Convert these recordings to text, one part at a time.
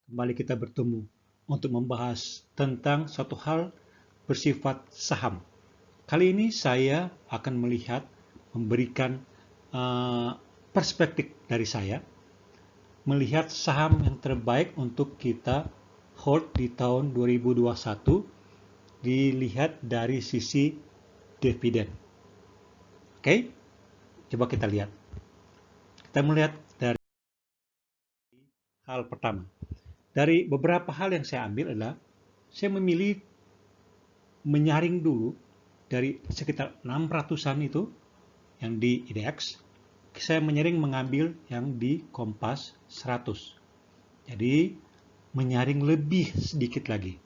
Kembali kita bertemu untuk membahas tentang suatu hal bersifat saham. Kali ini saya akan memberikan perspektif dari saya, melihat saham yang terbaik untuk kita hold di tahun 2021, dilihat dari sisi dividen. Oke, coba kita lihat. Kita melihat dari hal pertama. Dari beberapa hal yang saya ambil adalah, saya memilih menyaring dulu dari sekitar 600-an itu yang di indeks, saya mengambil yang di Kompas 100. Jadi menyaring lebih sedikit lagi,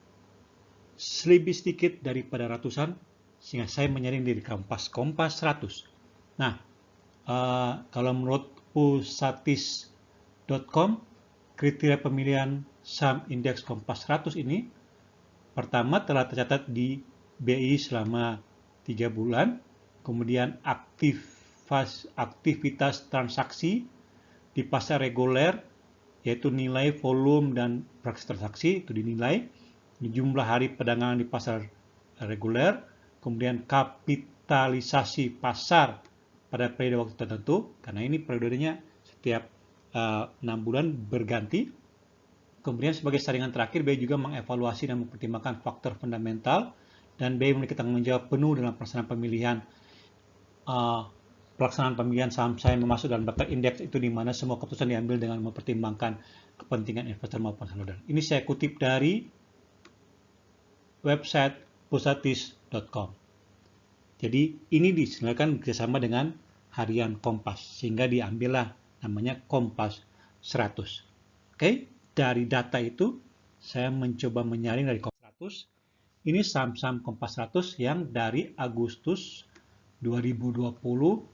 lebih sedikit daripada ratusan, sehingga saya menyaring di Kompas 100. Nah, kalau menurut pusatis.com, kriteria pemilihan saham indeks Kompas 100 ini, pertama telah tercatat di BI selama 3 bulan, kemudian aktivitas transaksi di pasar reguler, yaitu nilai, volume, dan praksi transaksi itu dinilai, jumlah hari perdagangan di pasar reguler, kemudian kapitalisasi pasar pada periode waktu tertentu, karena ini periodenya setiap 6 bulan berganti. Kemudian sebagai saringan terakhir, BI juga mengevaluasi dan mempertimbangkan faktor fundamental, dan BI memiliki tanggung jawab penuh dalam pelaksanaan pemilihan saham yang masuk dalam daftar indeks, itu di mana semua keputusan diambil dengan mempertimbangkan kepentingan investor maupun shareholder. Ini saya kutip dari website pusatis.com. Jadi ini diselenggarakan bekerjasama dengan harian Kompas, sehingga diambillah namanya Kompas 100. Oke, dari data itu saya mencoba menyaring dari Kompas 100. Ini saham-saham Kompas 100 yang dari Agustus 2020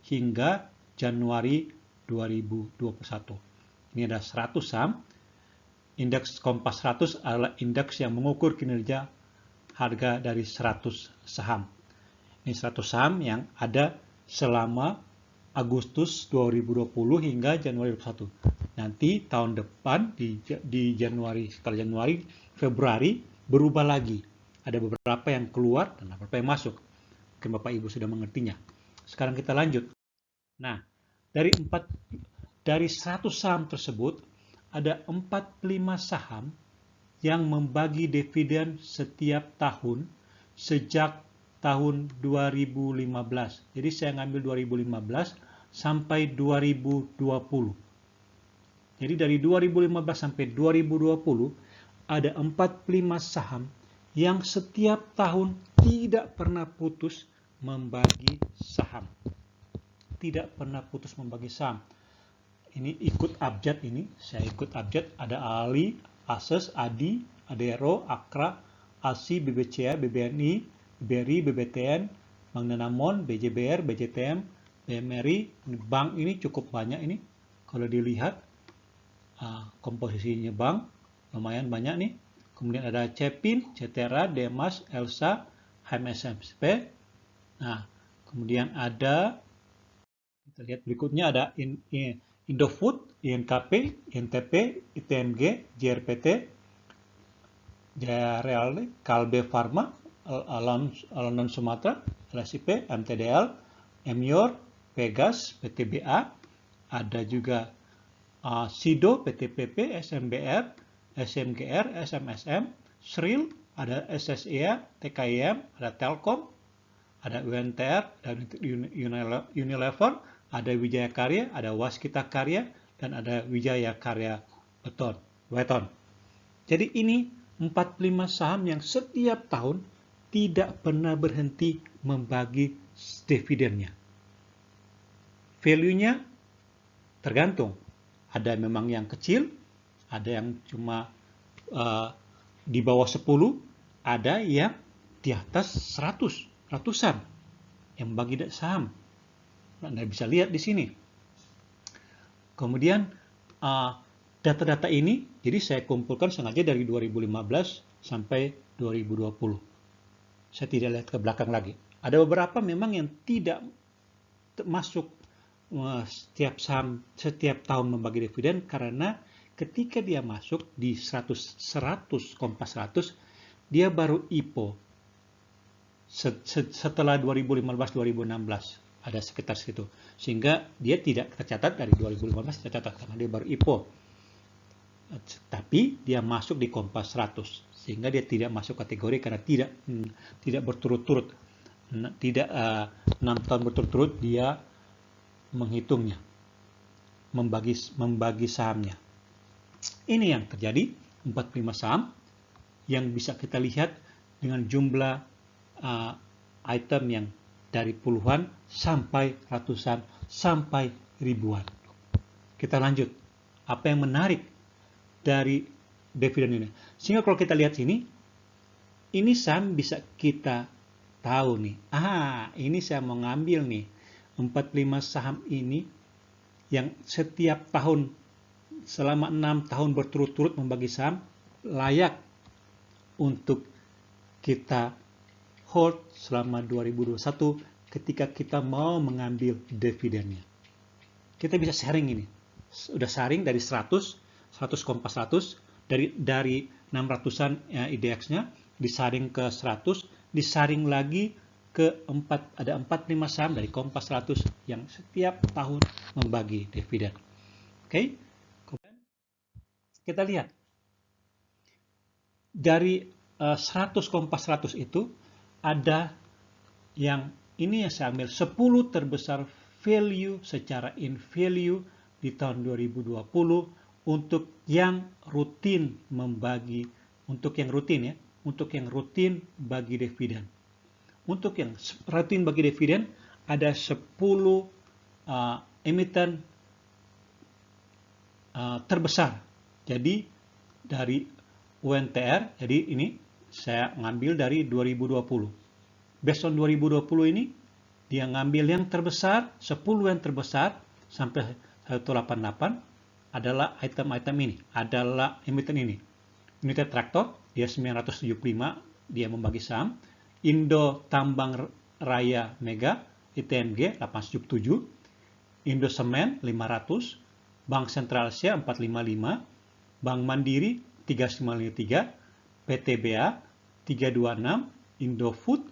hingga Januari 2021. Ini ada 100 saham. Indeks Kompas 100 adalah indeks yang mengukur kinerja harga dari 100 saham. Ini 100 saham yang ada selama Agustus 2020 hingga Januari 2021. Nanti tahun depan di Januari, setelah Januari, Februari berubah lagi. Ada beberapa yang keluar dan beberapa yang masuk. Mungkin Bapak Ibu sudah mengertinya. Sekarang kita lanjut. Nah, dari 100 saham tersebut, ada 45 saham yang membagi dividen setiap tahun sejak tahun 2015. Jadi saya ngambil 2015 sampai 2020. Jadi dari 2015 sampai 2020 ada 45 saham yang setiap tahun tidak pernah putus membagi saham. Tidak pernah putus membagi saham. Ini ikut abjad ini, saya ikut abjad, ada Ali, Ases, Adi, Adero, Akra, ASI, BBCA, BBNI, BRI, BBTN, Bank Danamon, BJBR, BJTM, BMRI. Bank ini cukup banyak ini. Kalau dilihat komposisinya bank lumayan banyak nih. Kemudian ada Cepin, Cetera, Demas, Elsa, HMSMP. Nah, kemudian ada, kita lihat berikutnya, ada Indofood, INKP, INTP, ITMG, JRPT, Jaya Real, Kalbe Pharma, Alon Sumatera, LSIP, MTDL, Emior, Pegas, PTBA, ada juga SIDO, PTPP, SMBR, SMGR, SMSM, SRIL, ada SSIA, TKIM, ada Telkom, ada UNTR, ada Unilever, ada Wijaya Karya, ada Waskita Karya, dan ada Wijaya Karya Weton. Jadi ini 45 saham yang setiap tahun tidak pernah berhenti membagi dividennya. Value-nya tergantung. Ada memang yang kecil, ada yang cuma di bawah 10, ada yang di atas 100, ratusan yang bagi saham. Anda bisa lihat di sini. Kemudian data-data ini, jadi saya kumpulkan sengaja dari 2015 sampai 2020. Saya tidak lihat ke belakang lagi. Ada beberapa memang yang tidak masuk setiap tahun membagi dividen karena ketika dia masuk di 100 Kompas 100, dia baru IPO setelah 2015-2016, ada sekitar situ, sehingga dia tidak tercatat dari 2015 tercatat karena dia baru IPO, tapi dia masuk di Kompas 100, sehingga dia tidak masuk kategori karena tidak berturut-turut, tidak 6 tahun berturut-turut dia menghitungnya, membagi sahamnya. Ini yang terjadi, 45 saham yang bisa kita lihat dengan jumlah item yang dari puluhan sampai ratusan sampai ribuan. Kita lanjut. Apa yang menarik dari dividen ini? Sehingga kalau kita lihat sini, ini saham bisa kita tahu nih. Ini saya mau ngambil nih. 45 saham ini yang setiap tahun selama 6 tahun berturut-turut membagi saham layak untuk kita hold selama 2021 ketika kita mau mengambil dividennya. Kita bisa sharing ini. Udah sharing dari 100 Kompas 100, dari 600-an IDX-nya, disaring ke 100, disaring lagi ke ada 45 saham dari Kompas 100 yang setiap tahun membagi dividen. Oke? Kemudian kita lihat. Dari 100 Kompas 100 itu, ada yang ini yang saya ambil 10 terbesar value secara in value di tahun 2020 untuk yang rutin membagi, untuk yang rutin bagi dividen. Untuk yang rutin bagi dividen ada 10 emiten terbesar. Jadi dari UNTR, jadi ini saya ngambil dari 2020. Based on 2020 ini, dia ngambil yang terbesar, 10 yang terbesar, sampai 188 adalah item-item ini, adalah emiten ini. United Tractor, dia 975, dia membagi saham. Indo Tambang Raya Mega, ITMG, 877. Indo Semen, 500. Bank Sentral Asia, 455. Bank Mandiri, 3553. PTBA 326, Indofood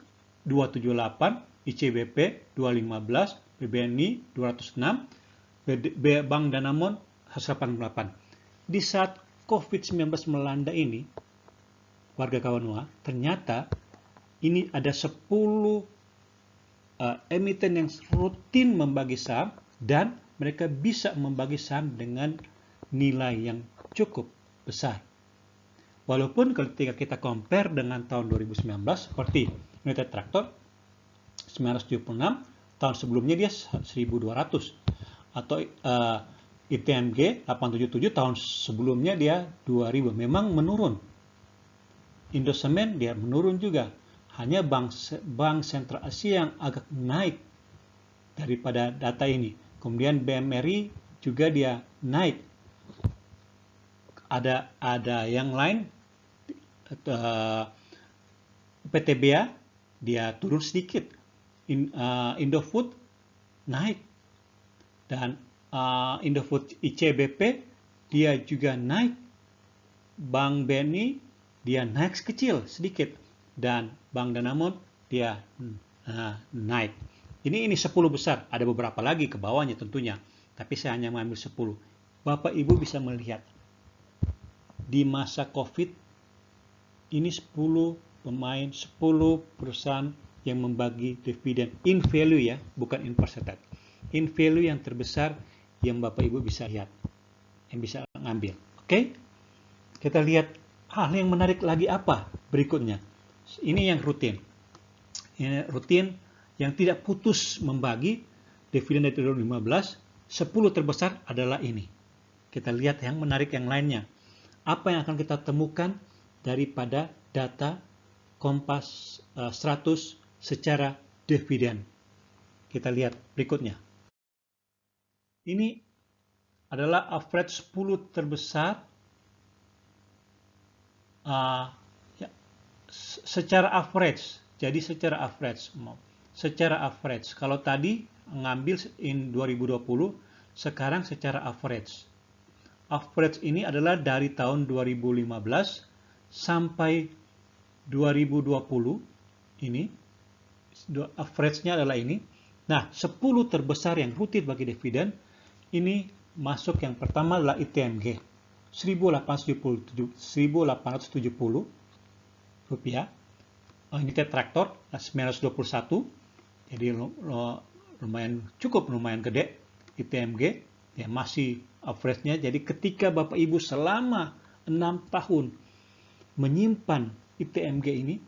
278, ICBP 215, BBNI 206, Bank Danamon 188. Di saat COVID-19 melanda ini, warga Kawanua, ternyata ini ada 10 emiten yang rutin membagi saham dan mereka bisa membagi saham dengan nilai yang cukup besar. Walaupun ketika kita compare dengan tahun 2019 seperti United Tractor 976, tahun sebelumnya dia 1200, atau ITMG 877 tahun sebelumnya dia 2000, memang menurun. Indosemen dia menurun juga. Hanya Bank Sentral Asia yang agak naik daripada data ini. Kemudian BMRI juga dia naik. Ada yang lain, PTBA dia turun sedikit, Indofood naik, dan Indofood ICBP dia juga naik, Bank BNI dia naik kecil sedikit, dan Bank Danamon dia naik. Ini 10 besar, ada beberapa lagi ke bawahnya tentunya, tapi saya hanya mengambil 10. Bapak Ibu bisa melihat di masa COVID ini 10 pemain, 10 perusahaan yang membagi dividen in value ya, bukan in percentage. In value yang terbesar yang Bapak Ibu bisa lihat, yang bisa ngambil. Oke? Kita lihat hal yang menarik lagi apa berikutnya. Ini yang rutin. Ini rutin yang tidak putus membagi dividen dari 2015, 10 terbesar adalah ini. Kita lihat yang menarik yang lainnya. Apa yang akan kita temukan daripada data Kompas 100 secara dividen. Kita lihat berikutnya. Ini adalah average 10 terbesar secara average. Jadi secara average. Kalau tadi ngambil in 2020, sekarang secara average. average ini adalah dari tahun 2015 sampai 2020. Ini average-nya adalah ini. Nah, 10 terbesar yang rutin bagi dividen ini masuk yang pertama adalah ITMG 1870 rupiah. Ini traktor 921, jadi lumayan gede ITMG ya, masih average-nya. Jadi ketika Bapak Ibu selama 6 tahun menyimpan ITMG ini,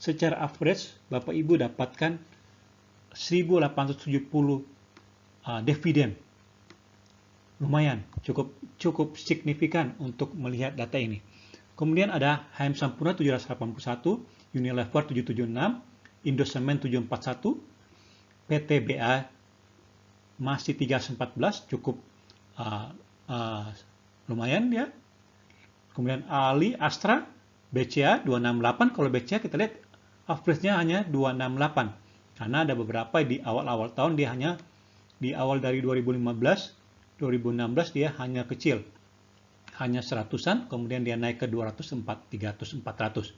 secara average Bapak Ibu dapatkan 1870 dividen. Lumayan, cukup signifikan untuk melihat data ini. Kemudian ada HM Sampurna 781, Unilever 776, Indosemen 741, PTBA masih 314, cukup lumayan ya. Kemudian Ali, Astra, BCA 268. Kalau BCA kita lihat average-nya hanya 268. Karena ada beberapa di awal-awal tahun dia hanya di awal dari 2015, 2016 dia hanya kecil. Hanya 100-an, kemudian dia naik ke 200, 300, 400.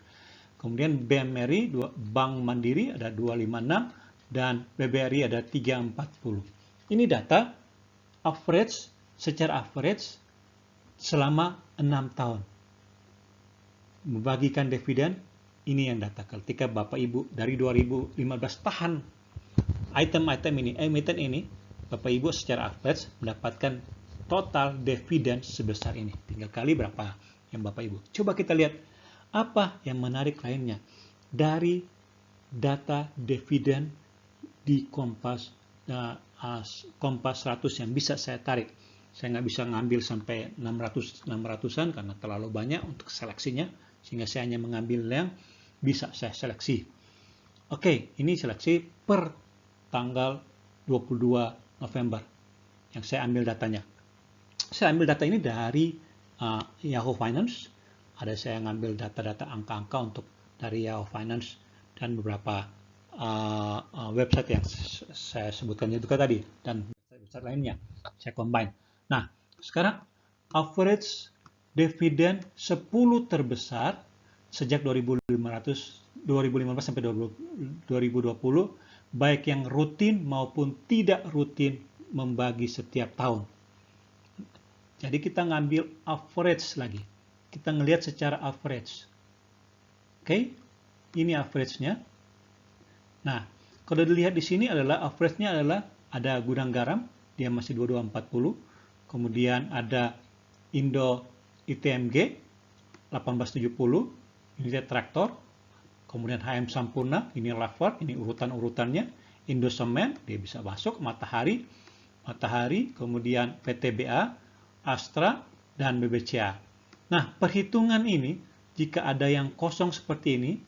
Kemudian BMRI, Bank Mandiri ada 256 dan BBRI ada 340. Ini data average, secara average selama 6 tahun. Membagikan dividen, ini yang data. Ketika Bapak Ibu dari 2015 tahan item-item ini, emiten ini, Bapak Ibu secara average mendapatkan total dividen sebesar ini. Tinggal kali berapa yang Bapak Ibu. Coba kita lihat apa yang menarik lainnya dari data dividen di Kompas 100 yang bisa saya tarik. Saya nggak bisa ngambil sampai 600-an karena terlalu banyak untuk seleksinya, sehingga saya hanya mengambil yang bisa saya seleksi. Oke, ini seleksi per tanggal 22 November yang saya ambil datanya. Saya ambil data ini dari Yahoo Finance. Ada saya ngambil data-data angka-angka untuk dari Yahoo Finance dan beberapa website yang saya sebutkan juga tadi dan website lainnya. Saya combine. Nah, sekarang average dividen 10 terbesar sejak 2015 sampai 2020, baik yang rutin maupun tidak rutin membagi setiap tahun. Jadi kita ngambil average lagi. Kita ngelihat secara average. Oke, ini average-nya. Nah, kalau dilihat di sini adalah average-nya adalah ada Gudang Garam, dia masih 2240. Kemudian ada Indo ITMG 1870, ini dia traktor. Kemudian HM Sampurna, ini Lever, ini urutan-urutannya. Indosemen, dia bisa masuk. Matahari, kemudian PTBA, Astra, dan BBCA. Nah, perhitungan ini, jika ada yang kosong seperti ini,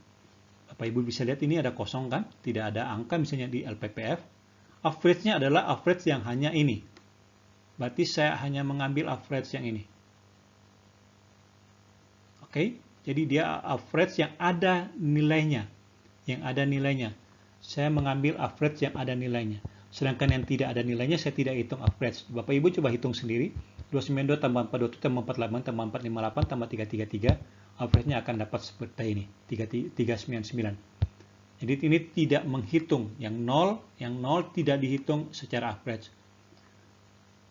Bapak Ibu bisa lihat ini ada kosong kan, tidak ada angka misalnya di LPPF. Average-nya adalah average yang hanya ini. Berarti saya hanya mengambil average yang ini. Oke, jadi dia average yang ada nilainya. Saya mengambil average yang ada nilainya. Sedangkan yang tidak ada nilainya saya tidak hitung average. Bapak Ibu coba hitung sendiri. 292 tambah 427 tambah 48 tambah 458 tambah 333, average-nya akan dapat seperti ini, 399. Jadi ini tidak menghitung yang 0 tidak dihitung secara average.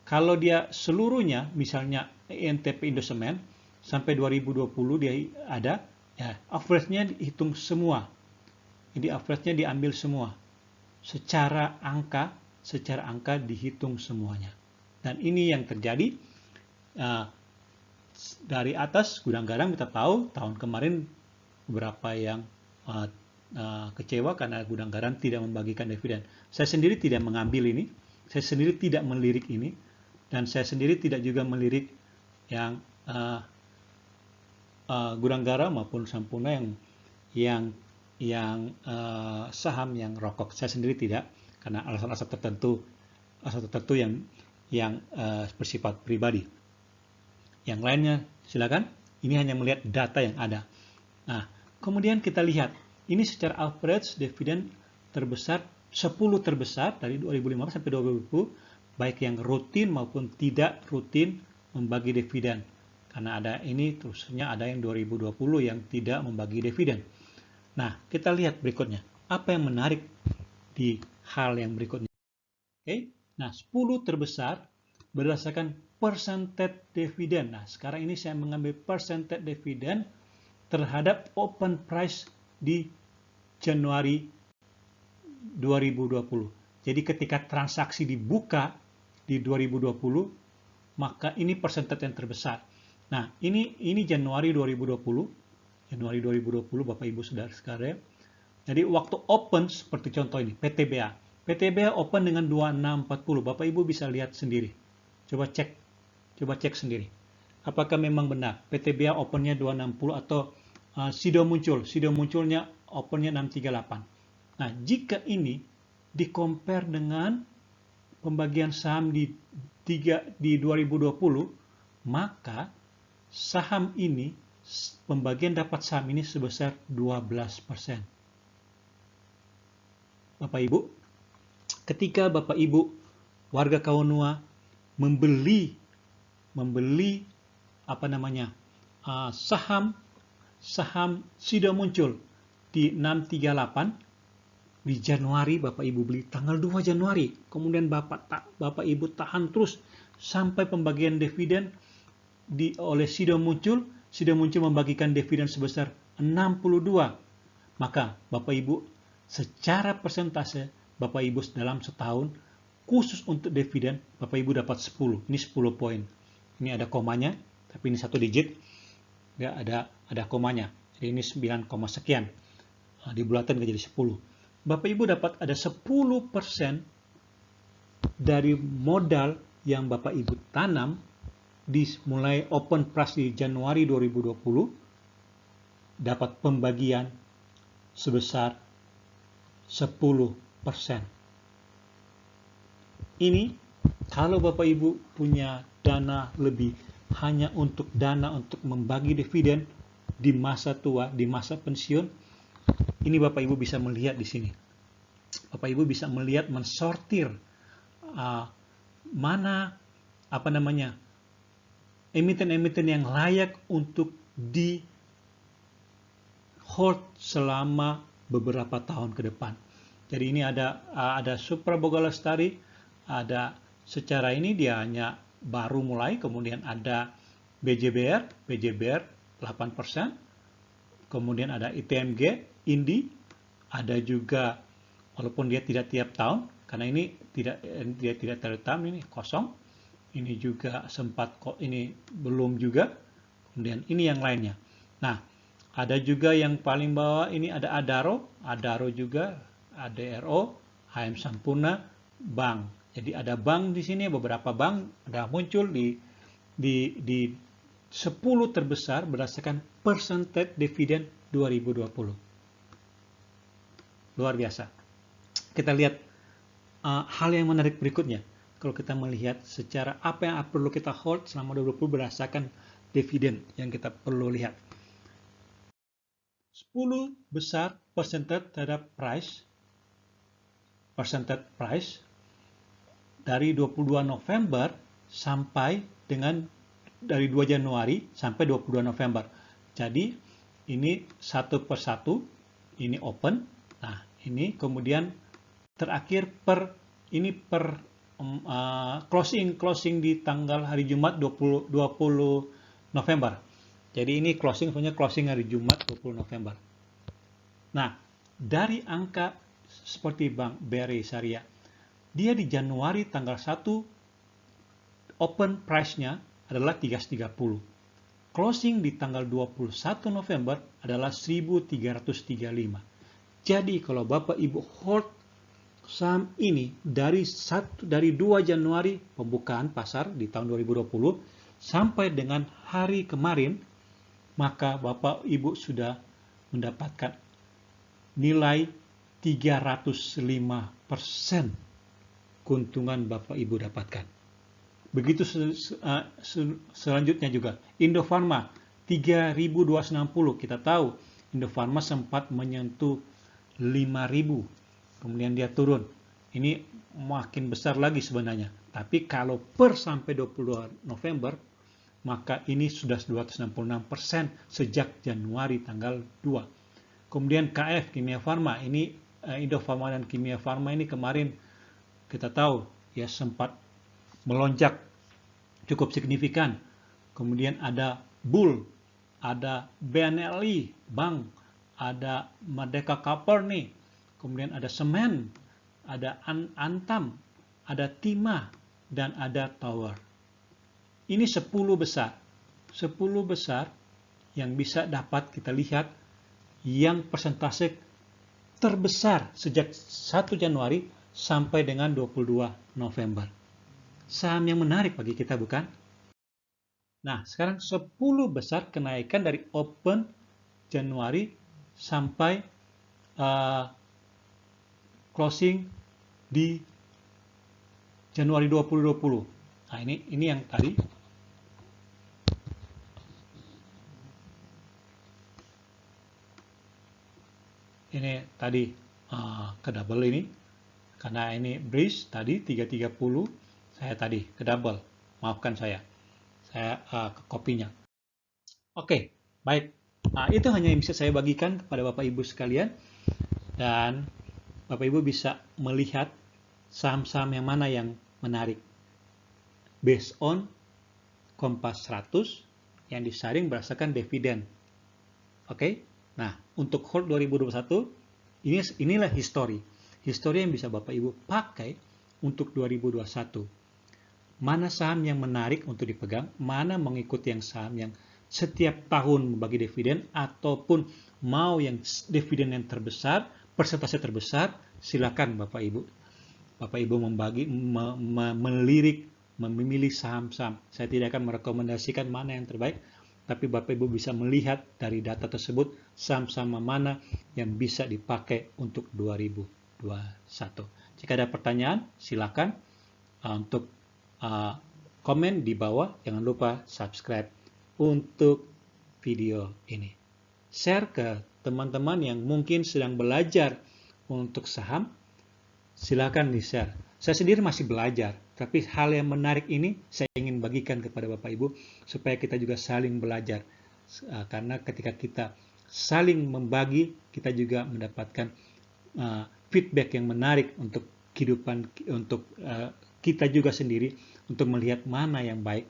Kalau dia seluruhnya, misalnya ENTP Indosemen sampai 2020 dia ada, ya average-nya dihitung semua. Jadi average-nya diambil semua. Secara angka dihitung semuanya. Dan ini yang terjadi dari atas Gudang Garam kita tahu tahun kemarin beberapa yang kecewa karena Gudang Garam tidak membagikan dividen. Saya sendiri tidak mengambil ini, saya sendiri tidak melirik ini, dan saya sendiri tidak juga melirik yang Gudang Garam maupun Sampurna yang saham yang rokok. Saya sendiri tidak karena alasan-alasan tertentu yang bersifat pribadi. Yang lainnya silakan. Ini hanya melihat data yang ada. Nah, kemudian kita lihat ini secara average dividen terbesar 10 terbesar dari 2015 sampai 2020, baik yang rutin maupun tidak rutin membagi dividen. Karena ada ini terusnya ada yang 2020 yang tidak membagi dividen. Nah, kita lihat berikutnya. Apa yang menarik di hal yang berikutnya? Oke. Nah, 10 terbesar berdasarkan percentage dividen. Nah, sekarang ini saya mengambil percentage dividen terhadap open price di Januari 2020. Jadi ketika transaksi dibuka di 2020, maka ini persentage yang terbesar. Nah, ini Januari 2020. Januari 2020 Bapak Ibu Saudara sekalian. Jadi waktu open seperti contoh ini PTBA. PTBA open dengan 2640. Bapak Ibu bisa lihat sendiri. Coba cek sendiri. Apakah memang benar PTBA opennya 260 atau SIDO muncul? SIDO munculnya opennya 638. Nah, jika ini di-compare dengan pembagian saham di 2020, maka saham ini, pembagian dapat saham ini sebesar 12%. Bapak Ibu, ketika Bapak Ibu warga Kaunua membeli saham SIDO muncul di 638 di Januari, Bapak Ibu beli tanggal 2 Januari, kemudian Bapak Ibu tahan terus sampai pembagian dividen oleh SIDO muncul membagikan dividen sebesar 62. Maka Bapak Ibu secara persentase Bapak Ibu dalam setahun khusus untuk dividen Bapak Ibu dapat 10. Ini 10 poin. Ini ada komanya, tapi ini 1 digit. Ya, ada komanya. Jadi ini 9, sekian. Nah, dibulatin jadi 10. Bapak Ibu dapat ada 10% dari modal yang Bapak Ibu tanam mulai open price di Januari 2020 dapat pembagian sebesar 10%. Ini kalau Bapak Ibu punya dana lebih hanya untuk membagi dividen di masa tua, di masa pensiun, ini Bapak Ibu bisa melihat di sini. Bapak Ibu bisa melihat mensortir mana emiten-emiten yang layak untuk di hold selama beberapa tahun ke depan. Jadi ini ada Supra Boga Lestari, ada secara ini dia hanya baru mulai, kemudian ada BJBR 8%. Kemudian ada ITMG, Indi, ada juga walaupun dia tidak tiap tahun, karena ini tidak tiap tahun, ini kosong. Ini juga sempat ini belum juga. Kemudian ini yang lainnya. Nah, ada juga yang paling bawah ini ada Adaro juga, ADRO, HM Sampurna, bank. Jadi ada bank di sini, beberapa bank ada muncul di 10 terbesar berdasarkan percentage dividen 2020. Luar biasa. Kita lihat hal yang menarik berikutnya. Kalau kita melihat secara apa yang perlu kita hold selama 2020 berdasarkan dividen yang kita perlu lihat. 10 besar percentage terhadap percentage price dari 22 November sampai dengan dari 2 Januari sampai 22 November. Jadi ini satu persatu, ini open. Nah, ini kemudian terakhir per closing di tanggal hari Jumat 20 November. Jadi ini closing hari Jumat 20 November. Nah, dari angka seperti Bank BRI Syariah, dia di Januari tanggal 1 open price-nya adalah 330. Closing di tanggal 21 November adalah 1335. Jadi kalau Bapak Ibu hold saham ini dari 2 Januari pembukaan pasar di tahun 2020 sampai dengan hari kemarin, maka Bapak Ibu sudah mendapatkan nilai 305% keuntungan Bapak Ibu dapatkan. Begitu selanjutnya juga Indofarma 3.260. Kita tahu Indofarma sempat menyentuh 5.000, kemudian dia turun. Ini makin besar lagi sebenarnya. Tapi kalau per sampai 22 November maka ini sudah 266% sejak Januari tanggal 2. Kemudian KF, Kimia Farma, ini Indofarma dan Kimia Farma ini kemarin kita tahu ya sempat melonjak cukup signifikan. Kemudian ada Bull, ada BNLI, Bank, ada Merdeka Copper nih. Kemudian ada Semen, ada Antam, ada Timah, dan ada Tower. Ini 10 besar. 10 besar yang bisa dapat kita lihat yang persentase terbesar sejak 1 Januari sampai dengan 22 November. Saham yang menarik bagi kita, bukan? Nah, sekarang 10 besar kenaikan dari open Januari sampai closing di Januari 2020. Nah, ini yang tadi. Ini tadi ke double ini. Karena ini breeze tadi 330, saya tadi ke double. Maafkan saya ke kopinya. Oke, baik. Nah, itu hanya yang bisa saya bagikan kepada Bapak Ibu sekalian. Dan Bapak Ibu bisa melihat saham-saham yang mana yang menarik. Based on Kompas 100 yang disaring berdasarkan dividen. Oke. Nah, untuk hold 2021 inilah histori yang bisa Bapak Ibu pakai untuk 2021. Mana saham yang menarik untuk dipegang, mana mengikuti yang saham yang setiap tahun membagi dividen, ataupun mau yang dividen yang terbesar, persentase terbesar, silakan Bapak Ibu. Bapak Ibu melirik, memilih saham-saham. Saya tidak akan merekomendasikan mana yang terbaik, tapi Bapak Ibu bisa melihat dari data tersebut saham-saham mana yang bisa dipakai untuk 2021. Jika ada pertanyaan, silakan untuk komen di bawah. Jangan lupa subscribe untuk video ini. Share ke teman-teman yang mungkin sedang belajar untuk saham. Silakan di-share. Saya sendiri masih belajar, tapi hal yang menarik ini saya ingin bagikan kepada Bapak Ibu supaya kita juga saling belajar. Karena ketika kita saling membagi, kita juga mendapatkan feedback yang menarik untuk kehidupan, untuk kita juga sendiri, untuk melihat mana yang baik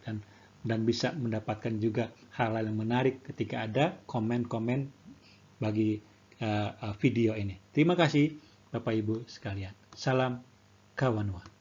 dan bisa mendapatkan juga hal-hal yang menarik ketika ada komen-komen bagi video ini. Terima kasih Bapak Ibu sekalian. Salam Kawanwa.